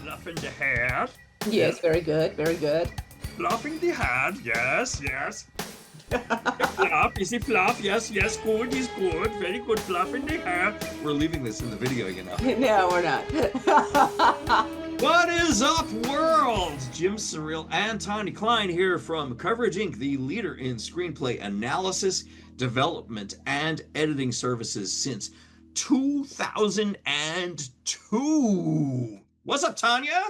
fluffing the hat. Yes, Yes, very good, very good. fluffing the hat. Yes, yes. Fluff. Is he fluff? Yes, yes. Good. He's good. Very good. Fluffing the hat. We're leaving this in the video, you know. No, we're not. What is up, world? Jim Cirile and Tanya Klein here from Coverage Inc., the leader in screenplay analysis, development, and editing services since 2002. What's up, Tanya?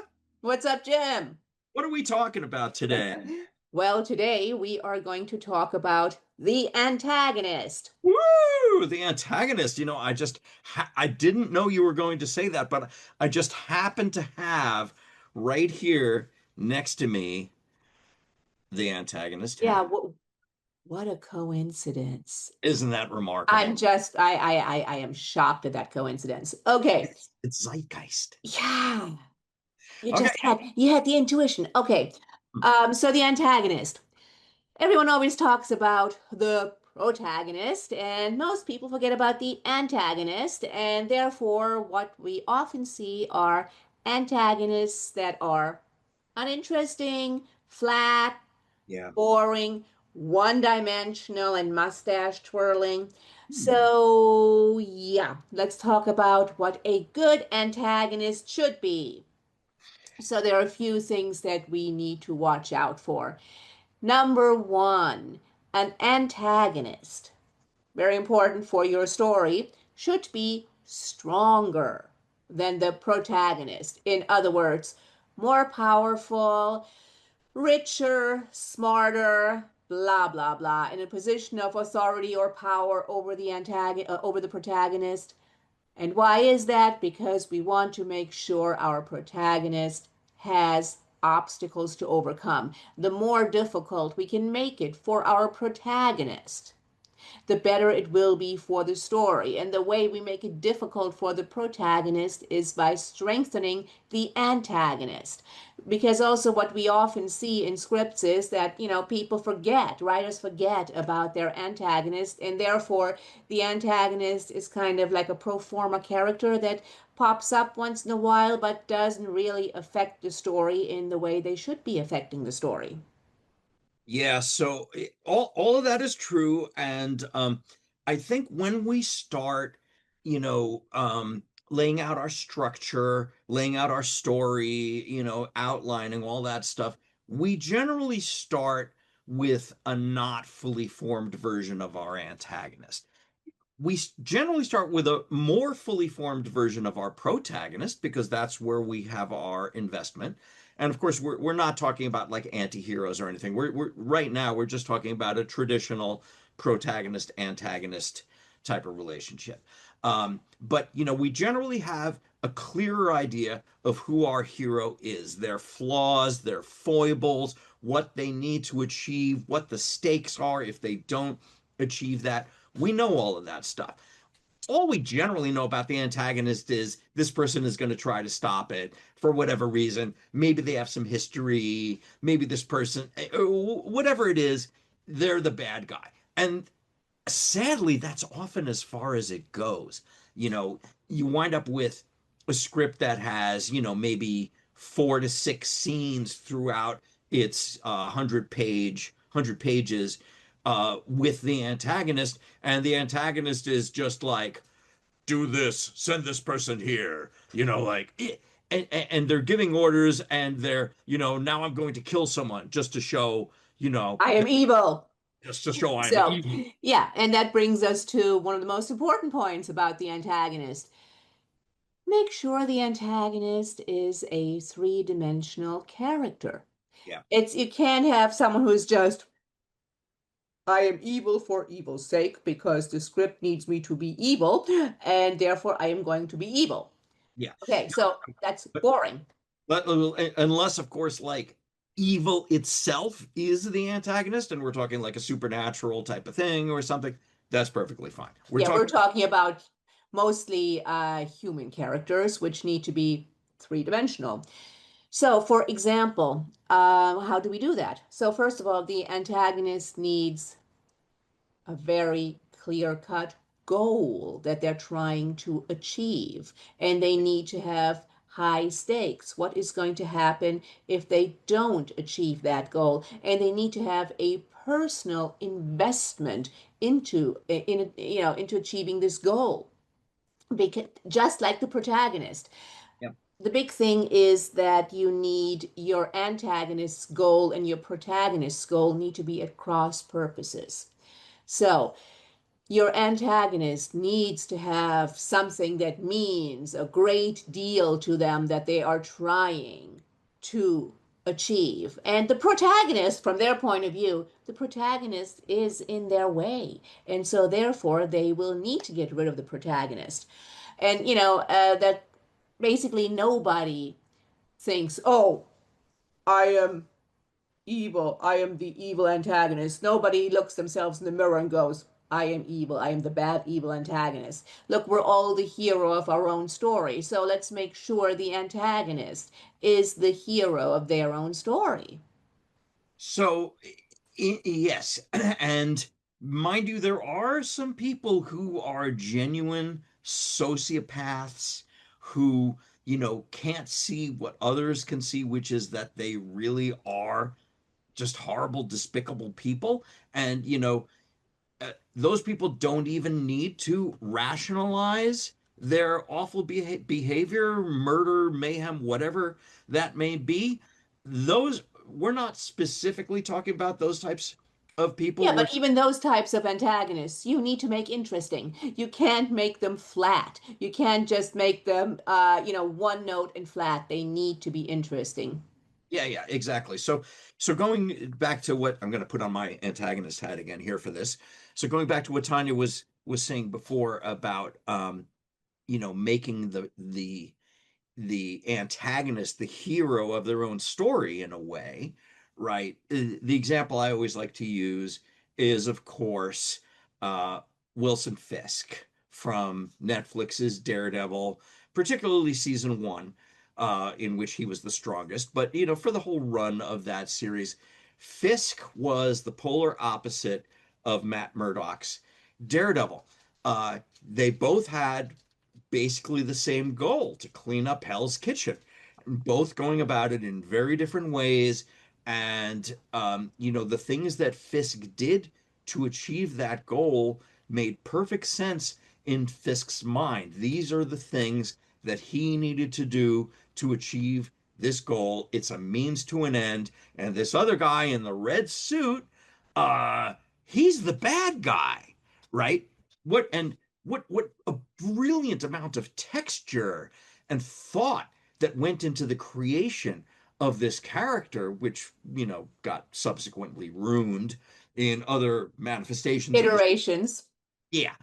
What's up, Jim? What are we talking about today? Well, today we are going to talk about the antagonist. Woo! The Antagonist. You know, I didn't know you were going to say that, but I just happened to have right here next to me the Antagonist Yeah, hat. what a coincidence. Isn't that remarkable? I am shocked at that coincidence. Okay. It's zeitgeist. Yeah, Okay. you had the intuition. Okay. So the antagonist. Everyone always talks about the protagonist, and most people forget about the antagonist, and therefore, what we often see are antagonists that are uninteresting, flat, Yeah. boring, one dimensional, and mustache twirling. Hmm. So, yeah, let's talk about what a good antagonist should be. So, there are a few things that we need to watch out for. Number one, an antagonist, very important for your story, should be stronger than the protagonist. In other words, more powerful, richer, smarter, blah blah blah, in a position of authority or power over over the protagonist. And why is that? Because we want to make sure our protagonist has obstacles to overcome. The more difficult we can make it for our protagonist, the better it will be for the story. And the way we make it difficult for the protagonist is by strengthening the antagonist. Because also, what we often see in scripts is that, people forget, writers forget about their antagonist, and therefore the antagonist is kind of like a pro forma character that pops up once in a while but doesn't really affect the story in the way they should be affecting the story. Yeah, so all of that is true, and I think when we start, laying out our structure, laying out our story, outlining all that stuff, we generally start with a not fully formed version of our antagonist. We generally start with a more fully formed version of our protagonist because that's where we have our investment. And of course, we're not talking about like anti-heroes or anything. We're right now we're just talking about a traditional protagonist antagonist type of relationship. But we generally have a clearer idea of who our hero is, their flaws, their foibles, what they need to achieve, what the stakes are if they don't achieve that. We know all of that stuff. All we generally know about the antagonist is this person is going to try to stop it for whatever reason. Maybe they have some history. Maybe this person, whatever it is, they're the bad guy. And sadly, that's often as far as it goes. You wind up with a script that has, maybe 4 to 6 scenes throughout its 100 pages with the antagonist, and the antagonist is just like, do this, send this person here, like, and they're giving orders, and they're, now I'm going to kill someone just to show, I am evil. just to show I'm So, evil. yeah, and that brings us to one of the most important points about the antagonist. Make sure the antagonist is a three-dimensional character. Yeah. You can't have someone who's just, I am evil for evil's sake because the script needs me to be evil, and therefore I am going to be evil. Yeah. Okay, so that's But, boring. but unless, of course, like evil itself is the antagonist, and we're talking like a supernatural type of thing or something, that's perfectly fine. We're Yeah, we're talking, talking about mostly human characters, which need to be three-dimensional. So, for example, how do we do that? So, first of all, the antagonist needs a very clear-cut goal that they're trying to achieve, and they need to have high stakes. What is going to happen if they don't achieve that goal? And they need to have a personal investment into achieving this goal. Because just like the protagonist, Yep. the big thing is that you need your antagonist's goal and your protagonist's goal need to be at cross purposes. So your antagonist needs to have something that means a great deal to them that they are trying to achieve. And the protagonist, from their point of view, the protagonist is in their way. And so, therefore, they will need to get rid of the protagonist. And, that basically nobody thinks, oh, I am evil. I am the evil antagonist. Nobody looks themselves in the mirror and goes, I am evil. I am the bad, evil antagonist. Look, we're all the hero of our own story. So let's make sure the antagonist is the hero of their own story. So, yes. And mind you, there are some people who are genuine sociopaths who, can't see what others can see, which is that they really are just horrible, despicable people. And, those people don't even need to rationalize their awful behavior, murder, mayhem, whatever that may be. Those, we're not specifically talking about those types of people. Yeah, We're but even those types of antagonists, you need to make interesting. You can't make them flat. You can't just make them, one note and flat. They need to be interesting. Yeah, yeah, exactly. So going back to what I'm going to put on my antagonist hat again here for this. So going back to what Tanya was saying before about making the antagonist the hero of their own story in a way, right? The example I always like to use is, of course, uh, Wilson Fisk from Netflix's Daredevil, particularly season one, in which he was the strongest. But, for the whole run of that series, Fisk was the polar opposite of Matt Murdock's Daredevil. They both had basically the same goal to clean up Hell's Kitchen, both going about it in very different ways. And, the things that Fisk did to achieve that goal made perfect sense in Fisk's mind. These are the things that he needed to do to achieve this goal. It's a means to an end. And this other guy in the red suit, uh, he's the bad guy, right? What a brilliant amount of texture and thought that went into the creation of this character, which, got subsequently ruined in other manifestations of the Iterations. yeah.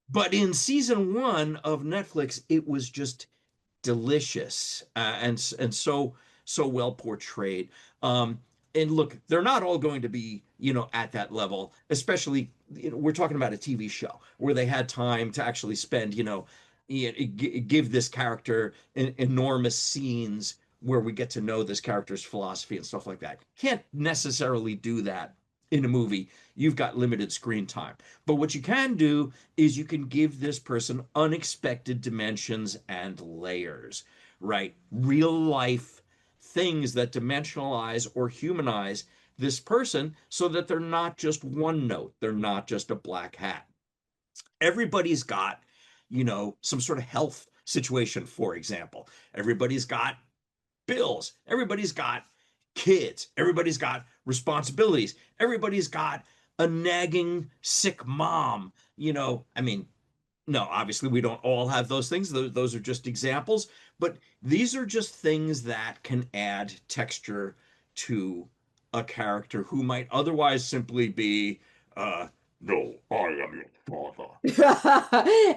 But in season one of Netflix, it was just delicious, and so well portrayed. And look, they're not all going to be, at that level, especially, we're talking about a TV show where they had time to actually spend, give this character enormous scenes where we get to know this character's philosophy and stuff like that. Can't necessarily do that in a movie. You've got limited screen time. But what you can do is you can give this person unexpected dimensions and layers, right? Real life things that dimensionalize or humanize this person so that they're not just one note, they're not just a black hat. Everybody's got, some sort of health situation, for example. Everybody's got bills. Everybody's got kids. Everybody's got responsibilities. Everybody's got a nagging sick mom. I mean, no, obviously we don't all have those things. Those are just examples, but these are just things that can add texture to a character who might otherwise simply be, no, I am your father.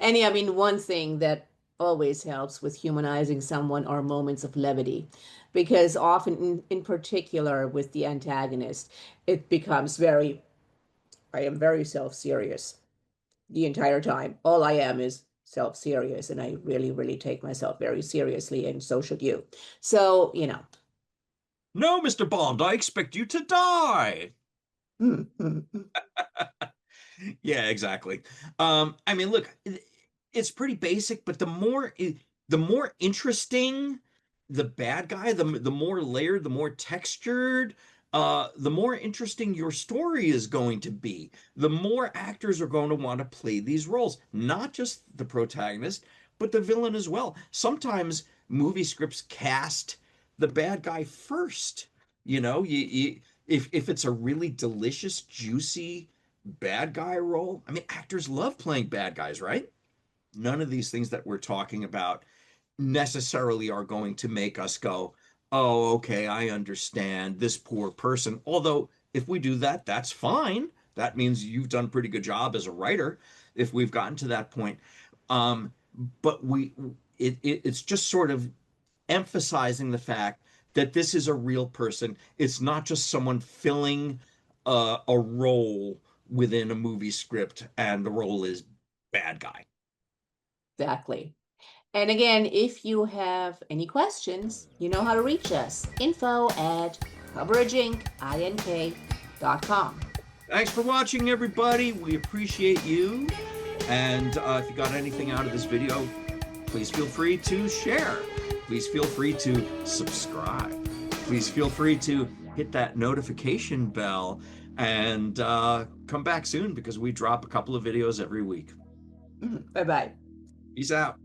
And yeah, I mean, one thing that always helps with humanizing someone are moments of levity, because often, in particular with the antagonist, it becomes I am very self-serious the entire time. All I am is self-serious, and I really, really take myself very seriously, and so should you. So, No, Mr. Bond, I expect you to die. Yeah, exactly. I mean, look, it's pretty basic, but the more the more interesting the bad guy, the more layered, the more textured, the more interesting your story is going to be. The more actors are going to want to play these roles, not just the protagonist, but the villain as well. Sometimes movie scripts cast the bad guy first. If it's a really delicious, juicy bad guy role, I mean, actors love playing bad guys, right? None of these things that we're talking about necessarily are going to make us go, oh, okay, I understand this poor person. Although, if we do that, that's fine. That means you've done a pretty good job as a writer if we've gotten to that point. Um, but it's just sort of emphasizing the fact that this is a real person. It's not just someone filling a role within a movie script, and the role is bad guy. Exactly. And again, if you have any questions, you know how to reach us. info@coverageink.com. Thanks for watching, everybody. We appreciate you. And if you got anything out of this video, please feel free to share. Please feel free to subscribe. Please feel free to hit that notification bell and come back soon because we drop a couple of videos every week. Bye bye. Peace out.